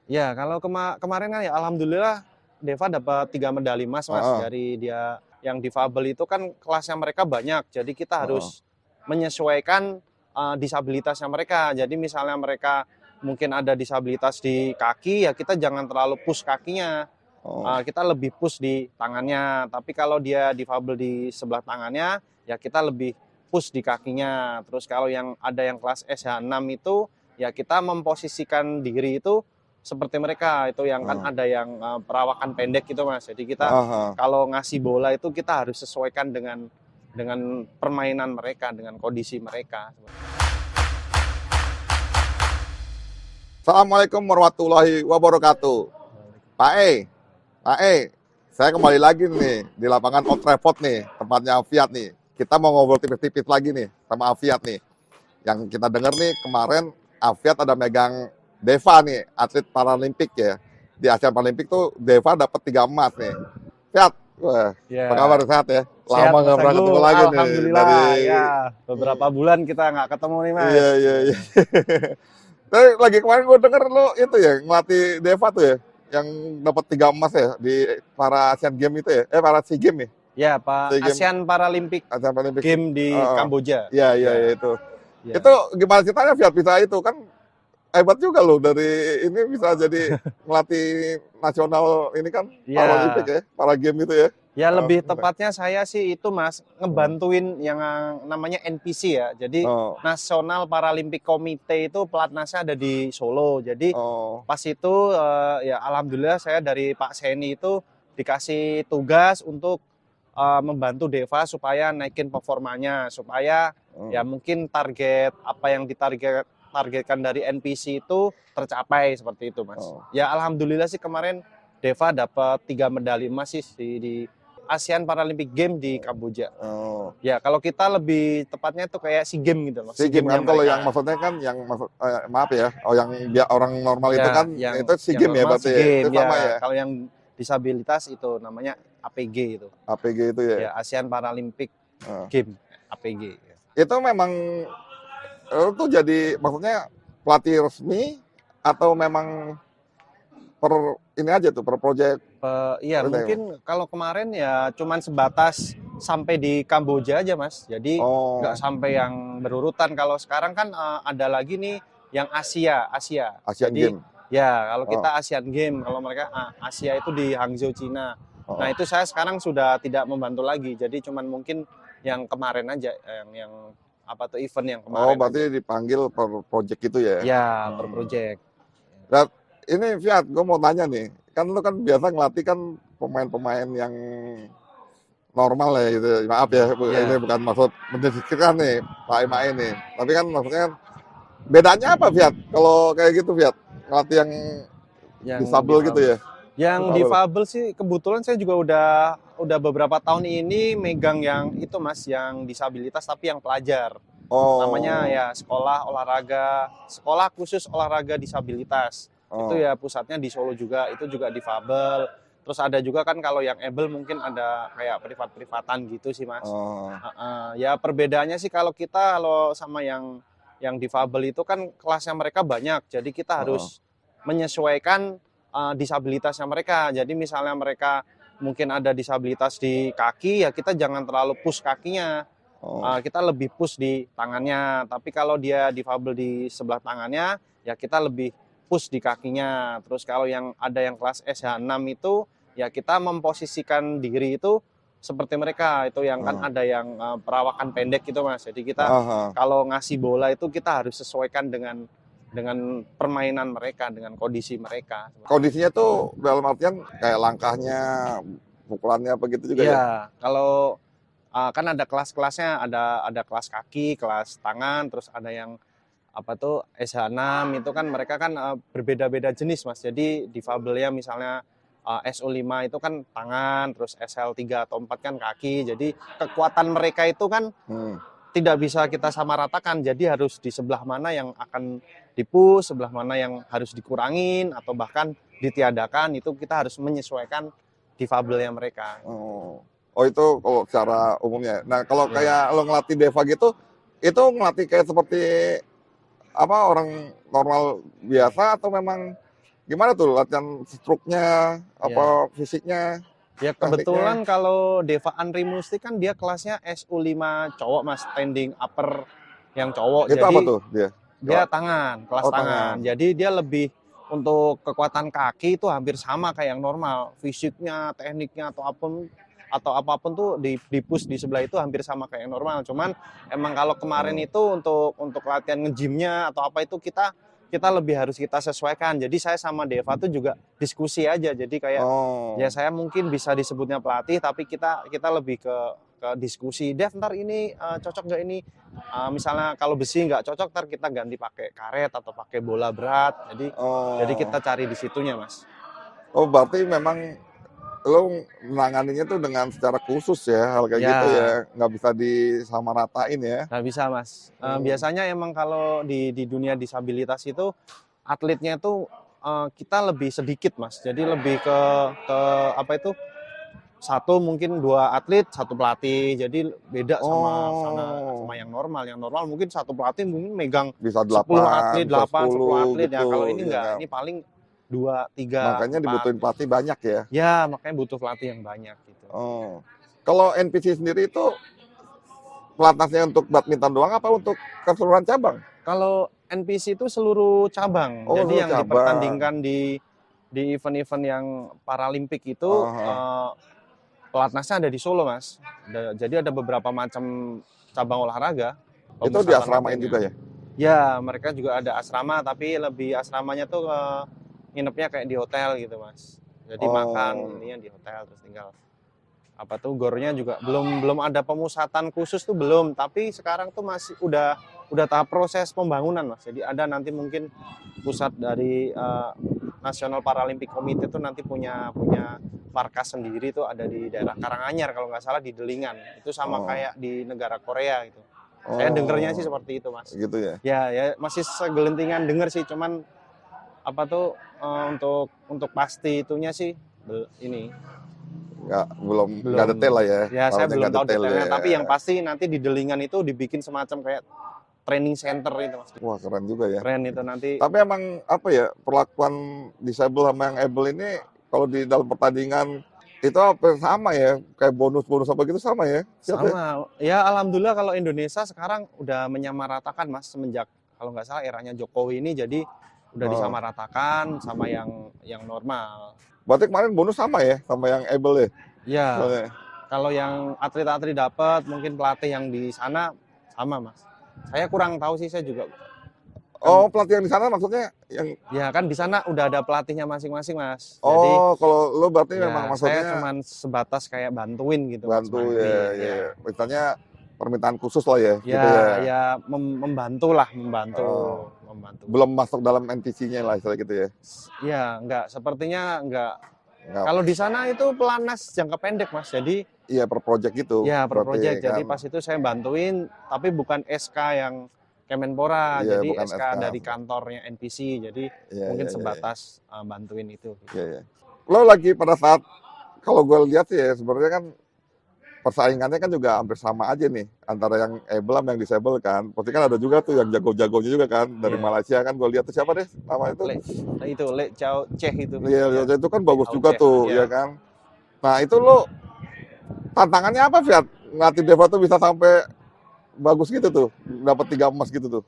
Ya, kalau kemarin kan ya alhamdulillah Deva dapat 3 medali emas, Mas. Heeh, Dari dia yang difabel itu kan kelasnya mereka banyak. Jadi kita heeh. harus menyesuaikan disabilitasnya mereka. Jadi misalnya mereka mungkin ada disabilitas di kaki, ya kita jangan terlalu push kakinya. Oh, Kita lebih push di tangannya. Tapi kalau dia difabel di sebelah tangannya, ya kita lebih push di kakinya. Terus kalau yang ada yang kelas SH6 itu, ya kita memposisikan diri itu seperti mereka. Itu yang kan heeh, ada yang perawakan pendek gitu, Mas. Jadi kita heeh, heeh. kalau ngasih bola itu kita harus sesuaikan dengan permainan mereka, dengan kondisi mereka. Assalamualaikum warahmatullahi wabarakatuh. Pak E, Pak E, saya kembali lagi nih di lapangan Old Trafford nih, tempatnya Afiat nih. Kita mau ngobrol tipis-tipis lagi nih sama Afiat nih. Yang kita dengar nih kemarin Afiat ada megang Deva nih, atlet Paralimpik ya. Di Asian Paralimpik tuh Deva dapat 3 emas nih. Fiat, wah, apa kabar Ya, sehat ya? Lama sehat nggak Mas pernah ketemu Agung, lagi nih dari. alhamdulillah. Ya, beberapa bulan kita nggak ketemu nih Iya, Mas. iya, Ya. iya. Tapi lagi kemarin gue denger lu itu ya ngelatih Deva tuh ya, yang dapat 3 emas ya di para Asian Games itu ya, para SEA Games ya, Ya, Pak, SEA Games, ASEAN Paralympic Asian Paralympic. Game di Heeh. Kamboja. Iya, iya, Ya, iya itu. ya, Itu gimana ceritanya Fiat bisa itu kan hebat juga loh dari ini bisa jadi ngelatih nasional ini kan Paralimpik ya. ya, para game itu ya. Ya lebih Gimana? tepatnya saya sih itu Mas Oh, ngebantuin yang namanya NPC ya. Jadi oh, National Paralympic Committee itu pelatnasnya ada di Solo. Jadi oh, pas itu ya alhamdulillah saya dari Pak Seni itu dikasih tugas untuk membantu Deva supaya naikin performanya, supaya ya oh, mungkin target apa yang targetkan dari NPC itu tercapai seperti itu Mas. oh, Ya alhamdulillah sih kemarin Deva dapat 3 medali emas sih di ASEAN Paralympic Game di Kamboja. oh. Ya kalau kita lebih tepatnya itu kayak SEA Games gitu loh, SEA SEA Games Games-nya kan kalau yang mereka. maksudnya kan yang maksud maaf ya, oh yang orang normal itu kan Ya, itu SEA yang Games ya normal berarti SEA ya. Itu Games sama ya. ya, Kalau yang disabilitas itu namanya APG itu. APG itu ya. Ya, ASEAN Paralympic Heeh. Game APG. Itu memang tuh jadi maksudnya pelatih resmi atau memang per ini aja tuh per project Iya ini. mungkin kalau kemarin ya cuman sebatas sampai di Kamboja aja Mas. Jadi nggak Oh, sampai yang berurutan. Kalau sekarang kan ada lagi nih yang Asia. Asian Jadi Games. ya kalau Oh, kita Asian Game, kalau mereka Asia itu di Hangzhou, Cina. Nah oh. itu saya sekarang sudah tidak membantu lagi. Jadi cuman mungkin yang kemarin aja, yang apa tuh event yang Oh, kemarin aja. berarti dipanggil per project itu ya. Ya per Hmm. project. Dan ini Fiat, gue mau tanya nih, kan lu kan biasa ngelatih kan pemain-pemain yang normal ya gitu. Maaf ya, ini Ya bukan maksud mendeskripsikan nih Pak Ima ini. Tapi kan maksudnya kan bedanya apa Fiat? Kalau kayak gitu Fiat, ngelatih yang yang disabel gitu difabel. ya? Yang Disabel. difabel sih kebetulan saya juga udah beberapa tahun ini megang yang itu Mas, yang disabilitas tapi yang pelajar. Namanya Oh, ya sekolah khusus olahraga disabilitas. Itu oh, ya pusatnya di Solo juga, itu juga difabel. Terus ada juga kan kalau yang able mungkin ada kayak privat-privatan gitu sih Mas. oh, Ya perbedaannya sih kalau sama yang difabel itu kan kelasnya mereka banyak. Jadi kita oh, harus menyesuaikan disabilitasnya mereka. Jadi misalnya mereka mungkin ada disabilitas di kaki, ya kita jangan terlalu push kakinya. oh, Kita lebih push di tangannya. Tapi kalau dia difabel di sebelah tangannya, ya kita lebih push di kakinya. Terus kalau yang ada yang kelas SH6 itu, ya kita memposisikan diri itu seperti mereka. Itu yang kan oh, ada yang perawakan pendek gitu Mas. Jadi kita oh, oh. kalau ngasih bola itu kita harus sesuaikan dengan permainan mereka, dengan kondisi mereka. Kondisinya tuh dalam artian kayak langkahnya, pukulannya apa gitu juga ya? Iya, kalau kan ada kelas-kelasnya, ada kelas kaki, kelas tangan, terus ada yang apa tuh SH6 itu kan mereka kan berbeda-beda jenis Mas. Jadi difabelnya misalnya SO5 itu kan tangan, terus SL3 atau 4 kan kaki. Jadi kekuatan mereka itu kan Hmm. tidak bisa kita samaratakan. Jadi harus di sebelah mana yang akan dipush, sebelah mana yang harus dikurangin atau bahkan ditiadakan, itu kita harus menyesuaikan difabelnya mereka. Oh. Oh itu kalau secara umumnya. Nah kalau Ya. kayak lo ngelatih Deva gitu, itu ngelatih kayak seperti apa orang normal biasa atau memang Gimana tuh latihan struknya, Ya. apa fisiknya, Ya tekniknya? kebetulan kalau Deva Andri Musti kan dia kelasnya SU5 cowok mas, standing upper yang cowok. Itu apa Jadi tuh dia? dia tangan, kelas Oh, tangan. tangan. Jadi dia lebih untuk kekuatan kaki itu hampir sama kayak yang normal. Fisiknya, tekniknya atau apapun tuh di push di sebelah itu hampir sama kayak yang normal. Cuman emang kalau kemarin Oh. itu untuk latihan nge-gymnya atau apa itu kita lebih harus kita sesuaikan. Jadi saya sama Deva tuh juga diskusi aja. Jadi kayak ya Oh. saya mungkin bisa disebutnya pelatih tapi kita lebih ke diskusi. Dev ntar ini cocok nggak ini. Misalnya kalau besi nggak cocok, ntar kita ganti pakai karet atau pakai bola berat. Jadi kita Oh. cari di situnya, Mas. Oh, berarti memang lo menanganinya tuh dengan secara khusus ya, hal kayak gitu Ya, ya, nggak bisa disamaratain ya. nggak bisa, Mas. Hmm. Biasanya emang kalau di dunia disabilitas itu atletnya itu kita lebih sedikit, Mas. Jadi lebih ke apa itu? Satu mungkin 2 atlet, 1 pelatih. Jadi beda sama Oh, yang normal. Yang normal mungkin 1 pelatih mungkin megang bisa 10 8, atlet, bisa 8, 10 10 atlet. Ya kalau gitu, ini ya enggak, kan. ini paling 2, 3, Makanya 4. dibutuhin pelatih banyak ya. Ya, makanya butuh pelatih yang banyak gitu. Oh, kalau NPC sendiri itu pelatnasnya untuk badminton doang apa untuk keseluruhan cabang? Kalau NPC itu seluruh cabang. Oh, Jadi seluruh yang cabang. dipertandingkan di event-event yang Paralimpik itu Oh, pelatnasnya ada di Solo, Mas. Jadi ada beberapa macam cabang olahraga itu pemusatan diasramain latihannya. juga ya? Ya, mereka juga ada asrama, tapi lebih asramanya tuh nginepnya kayak di hotel gitu, Mas. Jadi makan Oh, ininya di hotel terus tinggal apa tuh gornya juga belum belum ada pemusatan khusus tuh belum, tapi sekarang tuh masih udah tahap proses pembangunan, Mas. Jadi ada nanti mungkin pusat dari National Paralympic Committee tuh nanti punya punya markas sendiri tuh ada di daerah Karanganyar kalau nggak salah di Delingan. Itu sama oh, kayak di negara Korea gitu. Saya dengernya sih oh, seperti itu, Mas. gitu ya? Ya masih segelintingan denger sih, cuman apa tuh untuk pasti itunya sih ini Nggak detail belum. lah ya, Ya saya tahunya belum nggak tahu detail ya. detailnya, tapi yang pasti nanti di Delingan itu dibikin semacam kayak training center itu, Mas. Wah, keren juga ya. Keren itu nanti. Tapi emang apa ya, perlakuan disable sama yang able ini kalau di dalam pertandingan itu apa sama ya? Kayak bonus-bonus apa gitu sama ya? Siap ya? Sama. Ya alhamdulillah kalau Indonesia sekarang udah menyamaratakan, Mas, semenjak kalau nggak salah eranya Jokowi ini jadi udah Oh. disamaratakan sama yang normal. Berarti kemarin bonus sama ya sama yang able ya? Ya, Soalnya. kalau yang atlet-atlet dapat, mungkin pelatih yang di sana sama, Mas. Saya kurang tahu sih, saya juga kan Oh, pelatih yang di sana maksudnya yang ya kan di sana udah ada pelatihnya masing-masing, Mas. Jadi oh, kalau lo berarti memang ya saya maksudnya cuman sebatas kayak bantuin gitu, Mas, bantu ya, bantuin. ya, Ya. ya. Misalnya permintaan khusus lah ya, gitu Ya, ya. ya membantu lah, membantu, Oh, membantu. belum masuk dalam NPC-nya lah istilah gitu ya. Ya, enggak, sepertinya enggak. Nggak, Kalau di sana itu pelatnas jangka pendek, Mas. Jadi iya per project gitu ya per berarti project. Jadi kan. pas itu saya bantuin, tapi bukan SK yang Kemenpora, Iya, jadi bukan SK SK. dari kantornya NPC. Jadi Iya, mungkin iya, iya, iya. sebatas bantuin itu. Iya, iya. Lo lagi pada saat kalau gue lihat sih ya sebenarnya kan persaingannya kan juga hampir sama aja nih antara yang able sama yang disable kan. Pasti kan ada juga tuh yang jago-jagonya juga kan dari Iya. Malaysia kan gue lihat tuh siapa deh nama itu. Le Chao Cheh itu. Iya, Ya, itu kan Le bagus Chao juga Cheh. tuh ya Ya. kan. Nah itu lo tantangannya apa Fiat? Ngelatih Deva tuh bisa sampai bagus gitu tuh, dapat 3 emas gitu tuh.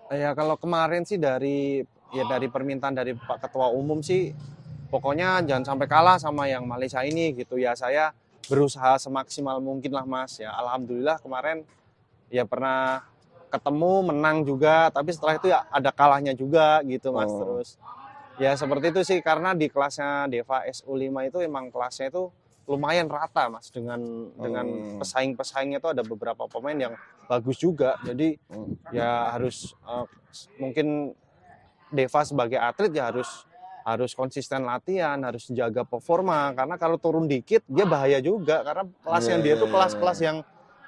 Ya kalau kemarin sih dari permintaan dari Pak Ketua Umum sih, pokoknya jangan sampai kalah sama yang Malaysia ini gitu ya. Saya berusaha semaksimal mungkin lah, Mas. Ya alhamdulillah kemarin ya pernah ketemu menang juga, tapi setelah itu ya ada kalahnya juga gitu, Mas. Oh, Terus ya seperti itu sih karena di kelasnya Deva SU5 itu emang kelasnya itu lumayan rata, Mas, dengan hmm, pesaing-pesaingnya itu ada beberapa pemain yang bagus juga. Jadi hmm. ya harus mungkin Deva sebagai atlet ya harus konsisten latihan, harus jaga performa karena kalau turun dikit dia bahaya juga karena Iya, kelasnya dia iya, tuh iya, kelas-kelas iya. yang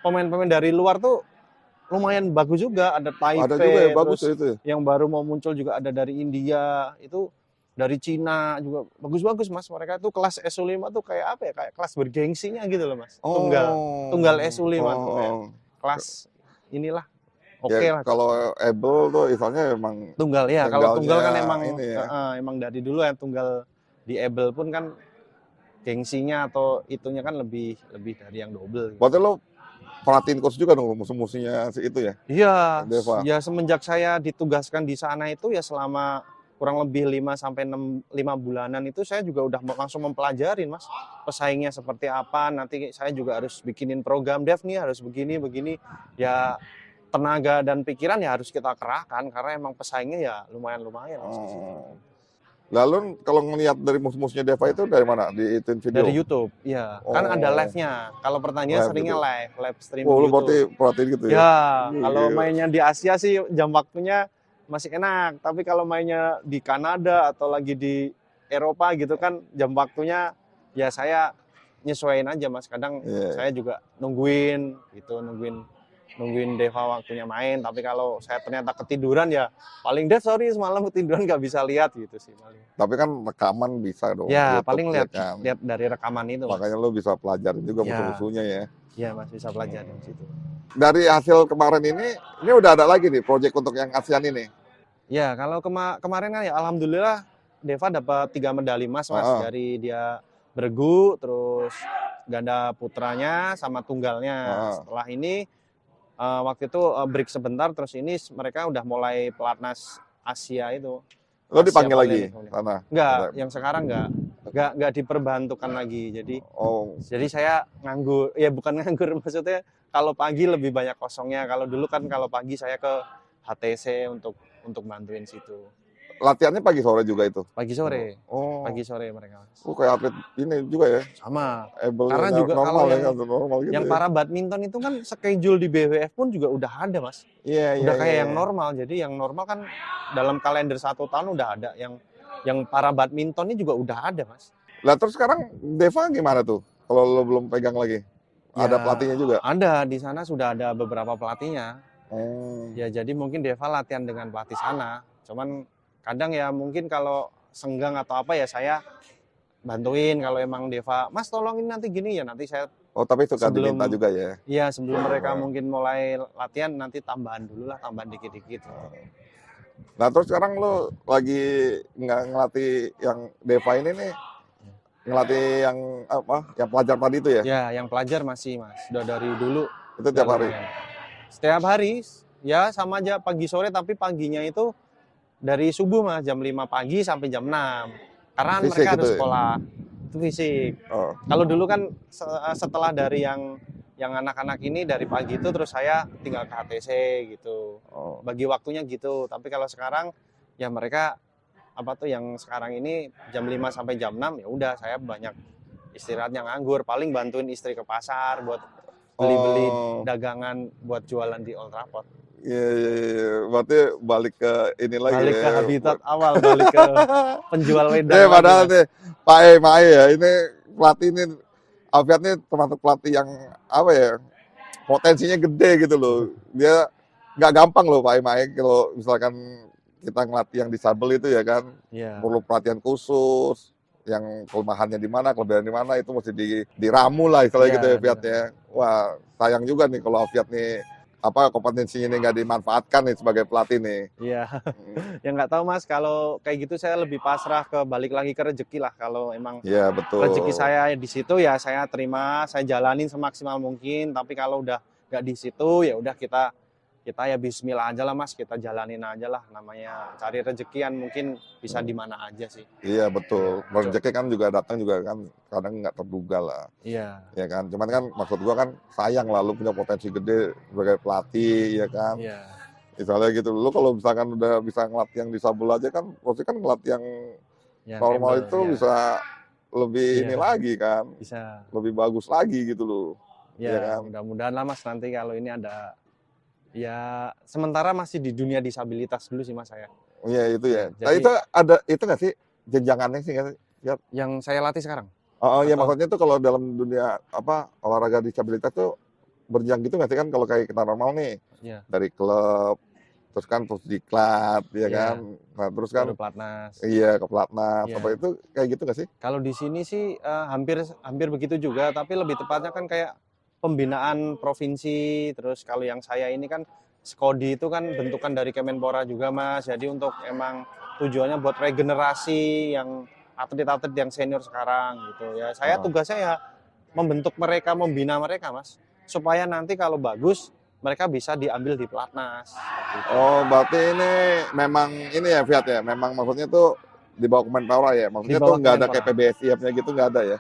pemain-pemain dari luar tuh lumayan bagus juga, ada Ada juga ya Taipei, bagus ya terus itu ya. yang baru mau muncul juga ada dari India, itu dari Cina juga bagus-bagus, Mas. Mereka tuh kelas SU5 tuh kayak apa ya? Kayak kelas bergengsinya gitu loh, Mas. Tunggal Oh, tunggal SU5 oh, tuh kayak oh. kelas inilah. oke Ya lah. kalau able tuh misalnya emang Tunggal ya, kalau tunggal kan tunggalnya emang ini ya. emang dari dulu ya tunggal di able pun kan gengsinya atau itunya kan lebih lebih dari yang double gitu. Berarti lo perhatiin coach juga dong musuh-musuhnya si itu ya, Iya, Deva. ya semenjak saya ditugaskan di sana itu ya selama kurang lebih 5 sampai 5 bulanan itu saya juga udah langsung mempelajarin Mas. Pesaingnya seperti apa, nanti saya juga harus bikinin program dev nih harus begini begini. Ya tenaga dan pikiran ya harus kita kerahkan karena emang pesaingnya ya lumayan-lumayan Mas di situ. Oh. Lalu kalau ngelihat dari musuh-musuhnya Deva itu dari mana? Di ituin Dari video? YouTube, iya. Kan ada Oh, live-nya. Kalau pertandingan live seringnya gitu. live Oh, streaming lu YouTube. berarti perhatiin gitu ya? Ya, kalau Gila. mainnya di Asia sih jam waktunya masih enak. Tapi kalau mainnya di Kanada atau lagi di Eropa gitu kan jam waktunya ya saya nyesuaiin aja Mas. Kadang Iya. saya juga nungguin gitu, nungguin Deva waktunya main. Tapi kalau saya ternyata ketiduran ya paling Dev sorry semalam ketiduran nggak bisa lihat gitu sih paling. Tapi kan rekaman bisa dong Ya YouTube paling ya lihat kan. lihat dari rekaman itu Mas. Makanya lu bisa pelajarin juga Ya, musuh-musuhnya ya. ya Mas bisa pelajarin di situ. Dari hasil kemarin ini udah ada lagi nih project untuk yang ASEAN ini. Ya, kalau kemarin kan ya alhamdulillah Deva dapat 3 medali emas Mas Heeh, dari dia bergu, terus ganda putranya sama tunggalnya. heeh. Setelah ini waktu itu break sebentar, terus ini mereka udah mulai pelatnas Asia itu, Lo Asia dipanggil lagi Paralympic. sana. Enggak, yang sekarang enggak diperbantukan lagi. Oh, Jadi saya nganggur, ya bukan nganggur maksudnya kalau pagi lebih banyak kosongnya. Kalau dulu kan kalau pagi saya ke HTC untuk bantuin situ. latihannya pagi sore juga itu. Pagi sore, Oh, pagi sore mereka Mas. kayak atlet ini juga ya. Sama. Karena Able-nya juga kalau normal ya, kan normal gitu yang ya. para badminton itu kan schedule di BWF pun juga udah ada Mas. Iya, iya, Udah iya, kayak yang iya. normal. Jadi yang normal kan dalam kalender 1 tahun udah ada. Yang para badminton ini juga udah ada Mas. Lah terus sekarang Deva gimana tuh? Kalau lo belum pegang lagi? Ada Ya pelatihnya juga? ada di sana sudah ada beberapa pelatihnya. Oh, Ya jadi mungkin Deva latihan dengan pelatih sana. Cuman kadang ya mungkin kalau senggang atau apa ya saya bantuin kalau emang Deva, Mas tolongin nanti gini ya nanti saya oh tapi suka diminta sebelum juga ya? ya sebelum mereka Oh. mungkin mulai latihan nanti tambahan dulu lah, tambahan dikit-dikit. Nah terus sekarang lo lagi nggak ngelatih yang Deva ini nih, ngelatih yang apa? Yang pelajar tadi itu ya? Ya yang pelajar masih Mas, udah dari dulu Itu udah tiap hari? lumayan. Setiap hari ya sama aja pagi sore tapi paginya itu dari subuh Mas jam 5 pagi sampai jam 6. Karena Fisik mereka gitu harus ya? sekolah. Itu fisik. Oh, Kalau dulu kan setelah dari yang anak-anak ini dari pagi itu terus saya tinggal ke HTC gitu. oh. Bagi waktunya gitu. Tapi kalau sekarang ya mereka apa tuh yang sekarang ini jam 5 sampai jam 6 ya udah saya banyak istirahatnya nganggur, paling bantuin istri ke pasar buat beli-beli Oh, dagangan buat jualan di Old Trafford. iya, iya, iya. Berarti balik ke ini lagi Balik ke ya. habitat awal, balik ke penjual wedang lagi, Padahal Mas. nih Pak Mae ya, ini pelatih ini Alfiat nih termasuk pelatih yang apa ya, potensinya gede gitu loh. Dia nggak gampang loh Pak Mae kalau misalkan kita ngelatih yang disabel itu ya kan, Iya. perlu perhatian khusus, yang kelemahannya di mana, kelebihan di mana itu mesti diramu lah istilahnya Iya, gitu ya Fiat ya. Wah sayang juga nih kalau Fiat nih apa kompetensinya ini nggak dimanfaatkan nih sebagai pelatih nih. Iya. Hmm. Ya nggak tahu Mas, kalau kayak gitu saya lebih pasrah ke balik lagi ke rezeki lah. Kalau emang Iya betul. rezeki saya di situ ya saya terima, saya jalanin semaksimal mungkin. Tapi kalau udah nggak di situ ya udah kita ya Bismillah aja lah Mas, kita jalanin aja lah. Namanya cari rezekian mungkin bisa di mana aja sih. Iya betul. Iya. Rezeki kan juga datang juga kan kadang nggak terduga lah. Iya. Ya kan. Cuman kan maksud gua kan sayang lah lu punya potensi gede sebagai pelatih ya kan. Iya. Misalnya gitu. Lu kalau misalkan udah bisa ngelatih yang disabel aja kan pasti kan ngelatih yang Yang normal able, itu ya. bisa lebih Iya. ini lagi kan. Bisa. Lebih bagus lagi gitu loh. Ya, Iya kan? mudah-mudahan lah Mas nanti kalau ini ada ya sementara masih di dunia disabilitas dulu sih Mas saya. Iya itu ya. Ya, Nah jadi itu ada itu nggak sih jenjangannya sih nggak sih? yang saya latih sekarang. Oh iya Atau- maksudnya tuh kalau dalam dunia apa olahraga disabilitas tuh berjenjang gitu nggak sih kan kalau kayak kita normal nih Iya. dari klub terus kan terus diklat ya Iya. kan. Nah terus kan Baru pelatnas. iya ke pelatnas Iya. apa itu kayak gitu nggak sih? Kalau di sini sih hampir begitu juga, tapi lebih tepatnya kan kayak pembinaan provinsi. Terus kalau yang saya ini kan Skodi itu kan bentukan dari Kemenpora juga Mas. Jadi untuk emang tujuannya buat regenerasi yang atlet-atlet yang senior sekarang gitu ya. Saya Heeh. tugasnya ya membentuk mereka, membina mereka Mas. Supaya nanti kalau bagus mereka bisa diambil di pelatnas seperti itu. Oh, berarti ini memang ini ya Fiat ya, memang maksudnya tuh di bawah Kemenpora ya, Di maksudnya tuh bawah nggak ada kayak Kemenpora. PBSI-nya gitu nggak ada ya?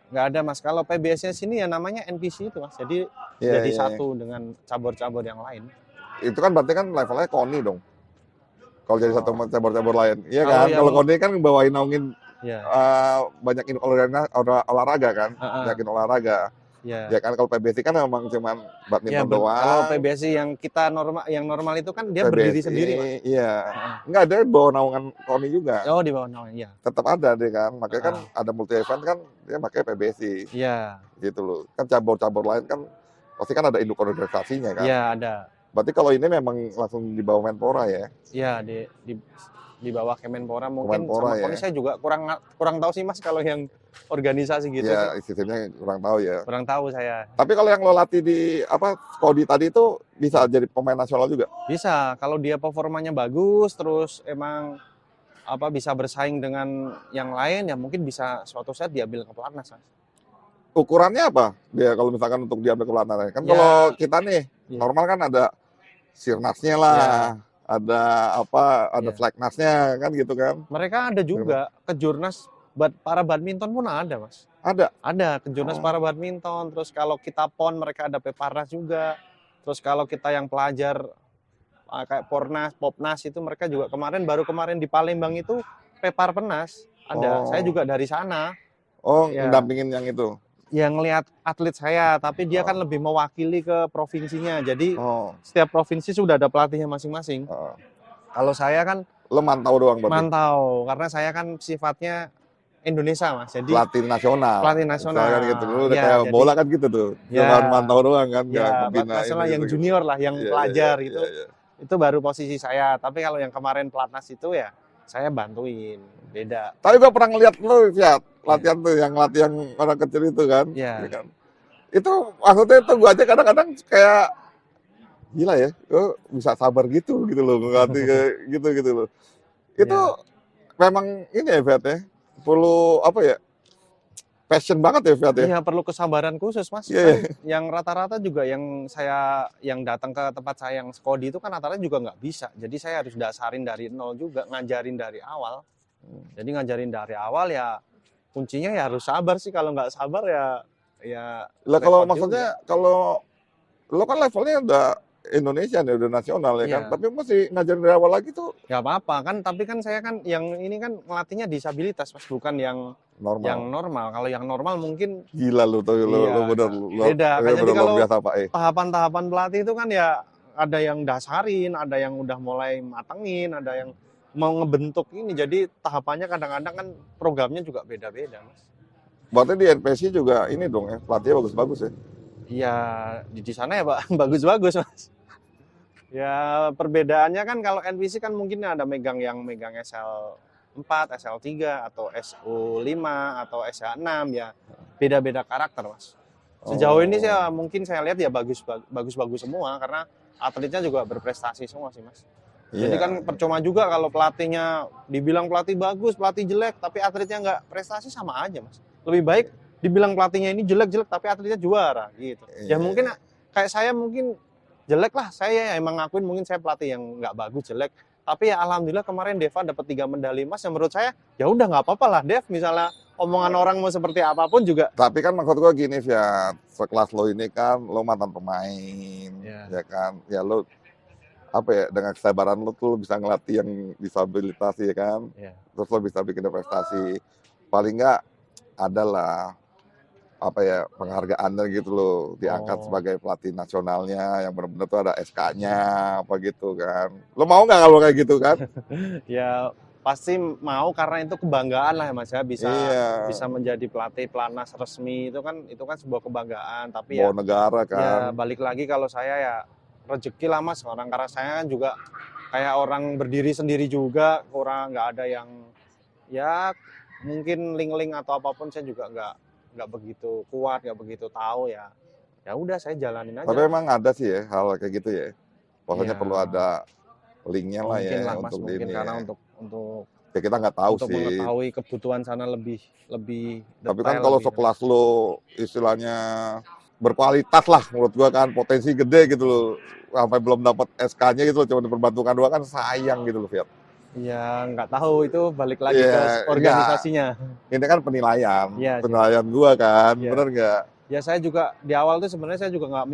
Nggak ada Mas. Kalau PBS-nya sini ya namanya NPC itu Mas. Jadi Iya, jadi iya, iya. satu dengan cabur-cabur yang lain. Itu kan berarti kan levelnya KONI dong, kalau jadi satu Oh. cabur-cabur lain. Iya Kalau kan, kalau yang KONI kan bawain naungin ya, banyakin olahraga kan, heeh, banyakin olahraga. ya. Ya kan kalau PBSI kan memang cuman Ya, badminton kalau doang, PBSI yang kita normal, yang normal itu kan dia berdiri PBSI, sendiri, Mas. iya. Heeh. Nggak ada bawa naungan KONI juga, Oh, di bawah naungan, iya. tetap ada deh kan. Makanya kan Heeh. ada multi event kan dia pakai PBSI Iya, gitu loh. Kan cabur-cabur lain kan pasti kan ada induk organisasinya kan. iya ada. Berarti kalau ini memang langsung di bawah Menpora ya, Iya di bawah Kemenpora mungkin Kemenpora sama ya. KONI saya juga kurang kurang tahu sih Mas kalau yang organisasi gitu sih. Iya, sistemnya kurang tahu ya. Kurang tahu saya. Tapi kalau yang lo latih di apa Skodi tadi itu bisa jadi pemain nasional juga. Bisa kalau dia performanya bagus terus emang apa bisa bersaing dengan yang lain ya mungkin bisa suatu saat diambil ke pelatnas, Mas. Ukurannya apa? Dia kalau misalkan untuk diambil ke pelatnas kan Ya, kalau kita nih iya. normal kan ada sirnasnya lah, Ya, ada apa, ada iya. flagnasnya kan gitu kan. Mereka ada juga kejurnas para badminton pun ada, Mas. Ada. Ada kejurnas Oh, para badminton, terus kalau kita PON mereka ada Peparnas juga. Terus kalau kita yang pelajar kayak Pornas, Popnas itu mereka juga baru kemarin di Palembang itu Peparpenas ada. Saya oh, juga dari sana. oh, Ya, mendampingin yang itu. yang ngelihat atlet saya, tapi dia kan Oh, lebih mewakili ke provinsinya. Jadi oh, setiap provinsi sudah ada pelatihnya masing-masing. oh. Kalau saya kan Lo mantau doang berarti. mantau karena saya kan sifatnya Indonesia Mas. Jadi Pelatih nasional. pelatih Misalnya kan gitu. Lu nasional. udah Ya, kayak jadi bola kan gitu tuh. Cuma ya mantau doang kan, nggak ya pelatih ngebina ini nasional yang gitu gitu. junior lah, yang Iya, iya, iya, pelajar iya, iya. itu baru posisi saya. Tapi kalau yang kemarin pelatnas itu ya saya bantuin. Beda. Tapi gua pernah ngeliat lu, Fiat, Ya. latihan tuh, yang latihan orang kecil itu kan. Ya Ya. kan? Itu maksudnya itu gua aja kadang-kadang kayak gila ya, lu bisa sabar gitu loh ngelatih kayak gitu loh. Itu Ya. memang ini ya Fiat ya, perlu apa ya, passion banget ya Fiat ya. Iya perlu kesabaran khusus Mas. Iya, Kan iya. yang rata-rata juga yang datang ke tempat saya yang Skodi itu kan rata-rata juga nggak bisa. Jadi saya harus dasarin dari nol juga, ngajarin dari awal. Jadi ngajarin dari awal ya kuncinya ya harus sabar sih. Kalau nggak sabar ya Lah kalau repot maksudnya juga. kalau lo kan levelnya udah Indonesia nih, udah nasional ya kan. Iya. Tapi mesti ngajarin dari awal lagi tuh Nggak apa-apa kan. Tapi kan saya kan yang ini kan ngelatihnya disabilitas Mas, bukan yang normal. normal. Kalau yang normal mungkin Gila lu tuh, lu iya bener, beda. Kan jadi bener luar kalau biasa Pak tahapan-tahapan pelatih itu kan ya ada yang dasarin, ada yang udah mulai matengin, ada yang mau ngebentuk ini. Jadi tahapannya kadang-kadang kan programnya juga beda-beda, Mas. Berarti di NPC juga ini dong ya, pelatihnya bagus-bagus ya. Iya, di sana ya, Pak, bagus-bagus, Mas. Ya, perbedaannya kan kalau NPC kan mungkin ada yang megang SL4, SL3 atau SU5 atau SH6 ya. Beda-beda karakter, Mas. Sejauh ini sih Oh, mungkin saya lihat ya bagus-bagus semua karena atletnya juga berprestasi semua sih, Mas. Jadi kan iya. percuma juga kalau pelatihnya dibilang pelatih bagus, pelatih jelek, tapi atletnya nggak prestasi sama aja, Mas. Lebih baik dibilang pelatihnya ini jelek-jelek, tapi atletnya juara, gitu. Ya Iya, mungkin iya. kayak saya mungkin jelek lah, saya emang ngakuin mungkin saya pelatih yang nggak bagus, jelek. Tapi ya alhamdulillah kemarin Deva dapat 3 medali emas, yang menurut saya ya udah nggak apa-apa lah, Dev. Misalnya omongan orang mau seperti apapun juga. Tapi kan maksud gua gini Fiat, sekelas lo ini kan lo mantan pemain, Ya, ya kan. Ya lo apa ya, dengan kesabaran lo tuh lo bisa ngelatih yang disabilitas ya kan. ya, Terus lo bisa bikin prestasi. Paling nggak ada lah apa ya, penghargaannya gitu loh, diangkat oh. sebagai pelatih nasionalnya yang benar-benar tuh ada SK-nya apa gitu kan. Lo mau nggak kalau kayak gitu kan? Ya pasti mau karena itu kebanggaan lah ya Mas ya Iya, bisa menjadi pelatih pelatnas resmi itu kan sebuah kebanggaan tapi ya bawa negara kan. ya balik lagi kalau saya ya rezeki lah Mas orang karena saya kan juga kayak orang berdiri sendiri juga kurang nggak ada yang ya mungkin link-link atau apapun saya juga nggak begitu kuat nggak begitu tahu ya ya udah saya jalanin Tapi aja. emang ada sih ya hal kayak gitu ya. Pokoknya Iya, perlu ada linknya lah mungkin lah ya Mas, untuk mungkin ini karena ya. untuk Ya kita nggak tahu sih. mengetahui kebutuhan sana lebih lebih Tapi kan detail kalau lebih sekelas lo istilahnya berkualitas lah menurut gua kan potensi gede gitu loh. Sampai belum dapat SK-nya gitu loh, cuma diperbantukan doang kan sayang gitu loh, Fiat. ya nggak tahu itu balik lagi ke Iya, enggak. organisasinya. Ini kan penilaian, Iya sih Mas. penilaian gua kan, Iya. bener nggak? Ya saya juga di awal tuh sebenarnya saya juga nggak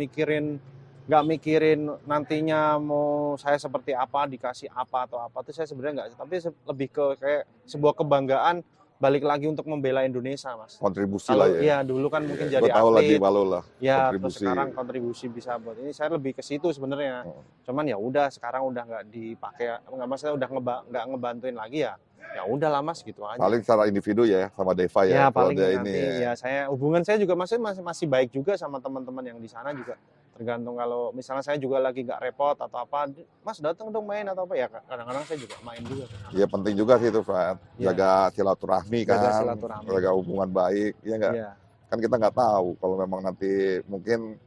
mikirin nantinya mau saya seperti apa, dikasih apa atau apa tuh saya sebenarnya nggak, tapi lebih ke kayak sebuah kebanggaan balik lagi untuk membela Indonesia, Mas. Kontribusi lah Kalau ya. ya dulu kan mungkin Iya, gua jadi tahu lah di atlet, Walu lah, ya terus kontribusi. sekarang kontribusi bisa buat ini, saya lebih ke situ sebenarnya. Heeh. Cuman ya udah sekarang udah nggak dipakai, nggak maksudnya udah nggak ngebantuin lagi ya. Ya udahlah Mas gitu aja. Paling secara individu ya sama Deva ya, Ya kalau paling dia ini nanti ya. ya hubungan saya juga masih baik juga sama teman-teman yang di sana juga. Tergantung kalau misalnya saya juga lagi nggak repot atau apa, Mas datang dong main atau apa ya kadang-kadang saya juga main juga. Ya penting juga sih itu, Fred. Iya, Jaga silaturahmi jaga kan, silaturahmi. jaga hubungan baik, ya nggak? Iya, Kan kita nggak tahu kalau memang nanti mungkin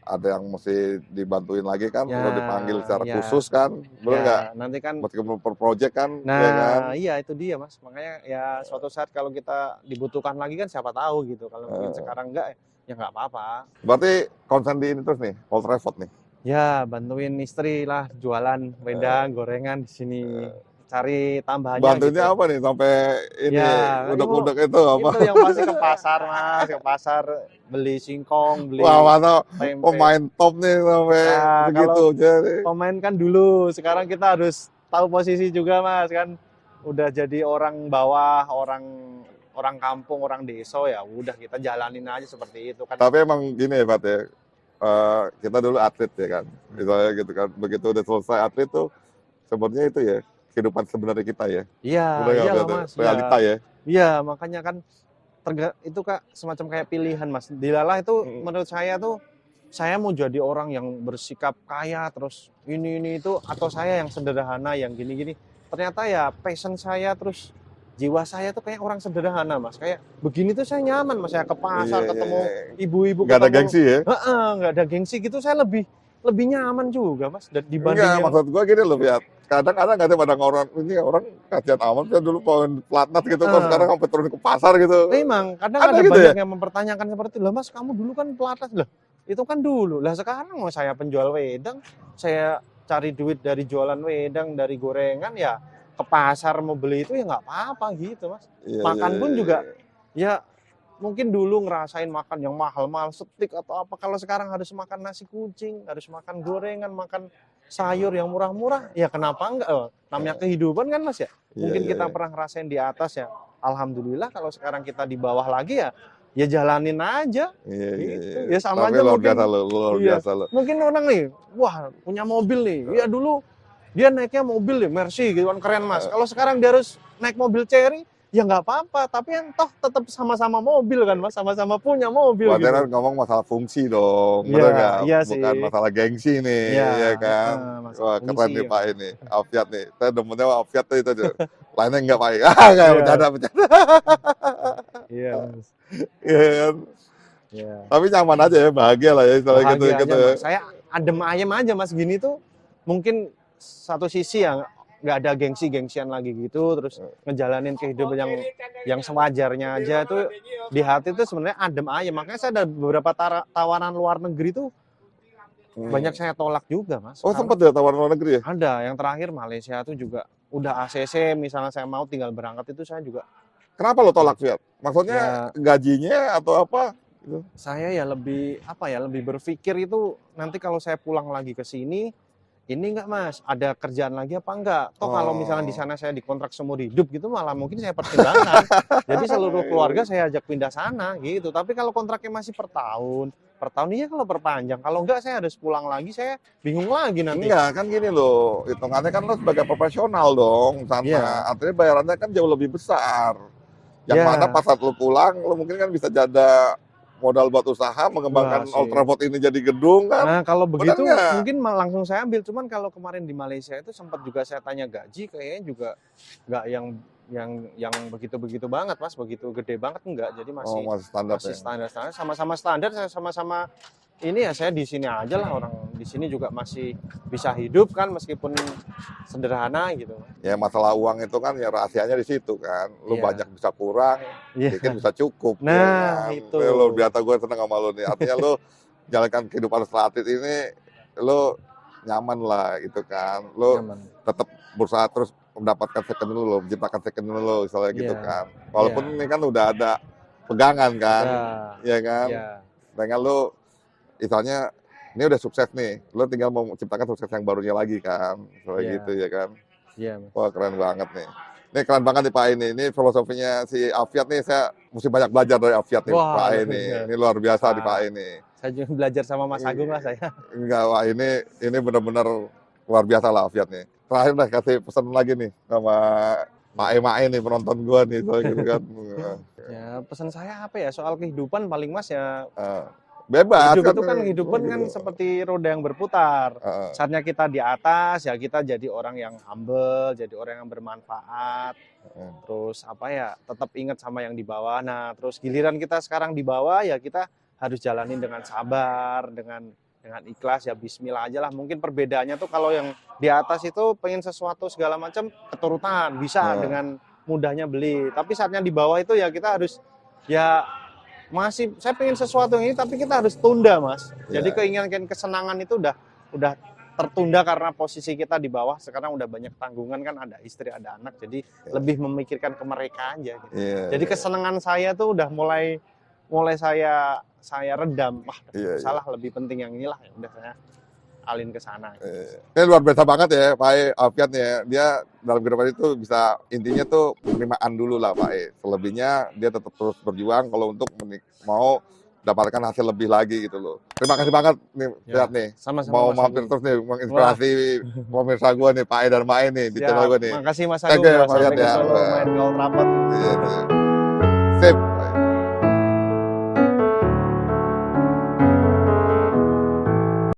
ada yang mesti dibantuin lagi kan, ya, kalau dipanggil secara ya, khusus kan, bener nggak? ya. Nanti kan, Meskipun per project kan, ya kan? nah iya itu dia Mas. Makanya ya suatu saat kalau kita dibutuhkan lagi kan siapa tahu gitu. Kalau mungkin Eh, sekarang enggak, ya nggak apa-apa. Berarti konsen di ini terus nih, Old Trafford nih. Ya bantuin istri lah jualan wedang, gorengan di sini. Cari tambahannya gitu. Bantunya apa nih sampai ini Ya, udek-udek itu apa? itu yang pasti ke pasar Mas, ke pasar beli singkong, beli Wah, mana tempe. pemain top nih sampai Nah, begitu. kalau Jadi, pemain kan dulu, sekarang kita harus tahu posisi juga Mas kan. Udah jadi orang bawah, orang orang kampung, orang desa ya udah kita jalanin aja seperti itu kan. tapi emang gini ya, Pat ya. Kita dulu atlet ya kan, misalnya gitu kan. Begitu udah selesai atlet tuh, sebenarnya itu ya kehidupan sebenarnya kita ya. Iya, Udah nggak iyalah Pat, ya? Mas, iya. Realita ya. Iya, makanya kan itu Kak semacam kayak pilihan Mas. Dilalah itu menurut saya tuh saya mau jadi orang yang bersikap kaya terus ini itu atau saya yang sederhana yang gini-gini. Ternyata ya passion saya terus jiwa saya tuh kayak orang sederhana Mas. Kayak begini tuh saya nyaman Mas. Saya ke pasar Iya, iya, ketemu iya. ibu-ibu, Nggak ada ketemu gengsi ya. heeh, nggak ada gengsi gitu saya lebih nyaman juga Mas dibanding Enggak, yang maksud gua gini loh, Fiat. Kadang-kadang ada pada orang, ini orang kasihan amat ya dulu poin pelatnas gitu, kok sekarang sampai turun ke pasar gitu. memang kadang Ada ada gitu banyak ya? yang mempertanyakan seperti itu. Lah Mas kamu dulu kan pelatnas lah. Itu kan dulu. Lah sekarang mau saya penjual wedang, saya cari duit dari jualan wedang, dari gorengan ya ke pasar mau beli itu ya nggak apa-apa gitu Mas. Iya, iya, Makan pun iya, juga iya. ya mungkin dulu ngerasain makan yang mahal-mahal steak atau apa. Kalau sekarang harus makan nasi kucing, harus makan gorengan, makan sayur yang murah-murah, ya kenapa enggak? Namanya kehidupan kan Mas ya. Iya, Mungkin iya, kita iya. pernah ngerasain di atas ya. Alhamdulillah kalau sekarang kita di bawah lagi ya jalanin aja Iya, iya, gitu. iya. Ya sama Tapi aja luar mungkin. biasa lo, luar Iya. biasa lo. Mungkin orang nih, wah punya mobil nih. Ya dulu dia naiknya mobil deh, Mercy gitu kan keren Mas. Kalau sekarang dia harus naik mobil Cherry, ya nggak apa-apa. Tapi yang toh tetap sama-sama mobil kan Mas, sama-sama punya mobil Berarti kan gitu. ngomong masalah fungsi dong, Iya, bener nggak? iya Bukan sih. masalah gengsi nih, Iya, ya kan? masalah Wah, keren fungsi. nih Pak ini, Alfiat nih. Saya demennya sama Alfiat tuh itu tuh. Lainnya nggak Pak. Ah, nggak, Iya, bercanda, bercanda. iya Mas. Iya kan? Iya. Tapi nyaman aja ya, bahagia lah ya, misalnya gitu, Bahagia gitu aja ya. Mas. Saya adem ayem aja Mas gini tuh mungkin satu sisi ya nggak ada gengsi-gengsian lagi gitu terus ngejalanin kehidupan yang sewajarnya aja tuh di hati tuh sebenarnya adem ayem. Makanya saya ada beberapa tawaran luar negeri tuh banyak saya tolak juga Mas. Oh, Karena sempat ya tawaran luar negeri ya? ada yang terakhir Malaysia tuh juga udah ACC misalnya saya mau tinggal berangkat itu saya juga Kenapa lo tolak Fiat? Maksudnya ya gajinya atau apa? Gitu. saya ya lebih apa ya lebih berpikir itu nanti kalau saya pulang lagi ke sini ini enggak Mas, ada kerjaan lagi apa enggak? Toh kalau misalnya di Oh, sana saya dikontrak seumur hidup gitu malah mungkin saya pertimbangkan. Jadi seluruh keluarga saya ajak pindah sana gitu. Tapi kalau kontraknya masih per tahun iya kalau perpanjang. Kalau enggak saya harus pulang lagi, saya bingung lagi nanti. enggak, kan gini loh, hitungannya kan lo sebagai profesional dong, sana. Iya, Artinya bayarannya kan jauh lebih besar. Yang mana ya, pas saat lo pulang, lo mungkin kan bisa jaga modal buat usaha, wah mengembangkan Old sih. Trafford ini jadi gedung kan, Nah kalau benar begitu nggak? mungkin langsung saya ambil. Cuman kalau kemarin di Malaysia itu sempat juga saya tanya gaji, kayaknya juga nggak yang begitu-begitu banget Mas, begitu gede banget enggak. Jadi Oh, masih standar masih ya? standar-standar, sama-sama standar, sama-sama ini ya saya di sini aja lah, orang di sini juga masih bisa hidup kan meskipun sederhana gitu. Ya masalah uang itu kan ya rahasianya di situ kan. Lu Iya. banyak bisa kurang, Iya. dikit bisa cukup. Ya Nah, kan? itu. Ini luar biasa, gue seneng sama lu nih. Artinya lu jalankan kehidupan setelah atlet ini, lu nyaman lah gitu kan. Lu Nyaman. tetap berusaha terus mendapatkan second lu, menciptakan second lu, misalnya gitu Iya. kan. Walaupun Iya. ini kan udah ada pegangan kan, Ya. ya kan. Iya. Dengan lu, misalnya ini udah sukses nih, lu tinggal mau menciptakan sukses yang barunya lagi kan, misalnya Iya. gitu ya kan. Iya, Mas. Wah keren banget nih. Ini keren banget nih Pak ini filosofinya si Afiat nih, saya mesti banyak belajar dari Afiat nih Wah, Pak luar ini. biasa. Ini luar biasa nih Wah. Pak ini. Saya juga belajar sama Mas Agung lah saya. Enggak, wah ini benar-benar luar biasa lah Afiat nih. Terakhir dah kasih pesan lagi nih sama Mae nih, penonton gua nih, soalnya gitu kan. Ya, pesan saya apa ya, soal kehidupan paling Mas ya, Bebas hidup itu kan nih. kehidupan kan Gitu. seperti roda yang berputar. Heeh. Saatnya kita di atas ya kita jadi orang yang humble, jadi orang yang bermanfaat. Terus apa ya, tetap ingat sama yang di bawah. Nah, terus giliran kita sekarang di bawah ya kita harus jalanin dengan sabar, dengan ikhlas ya, bismillah aja lah. Mungkin perbedaannya tuh kalau yang di atas itu pengen sesuatu segala macam keturutan, bisa dengan mudahnya beli. Tapi saatnya di bawah itu ya kita harus ya masih saya pengen sesuatu ini tapi kita harus tunda, Mas. Jadi Iya. keinginan kesenangan itu udah tertunda karena posisi kita di bawah. Sekarang udah banyak tanggungan kan, ada istri, ada anak. Jadi lebih memikirkan ke mereka aja gitu. Iya, Jadi iya. kesenangan saya tuh udah mulai saya redam. Wah, Iya, salah, lebih penting yang inilah, ya udah saya alin ke sana. Ini luar biasa banget ya Pak Afiat nih ya. Dia dalam kehidupan itu bisa, intinya tuh penerimaan dulu lah Pak. Selebihnya dia tetap terus berjuang kalau untuk mau dapatkan hasil lebih lagi gitu loh. Terima kasih banget nih Ya, Fiat nih. sama-sama Mau Mas mampir Agung. terus nih menginspirasi pemirsa gue nih Pak dan Mae nih di channel gue nih. Makasih Mas Thank Agung, you, udah Mas sampai Agung, ke ya. Solo main ke Old Trafford. Iya, iya.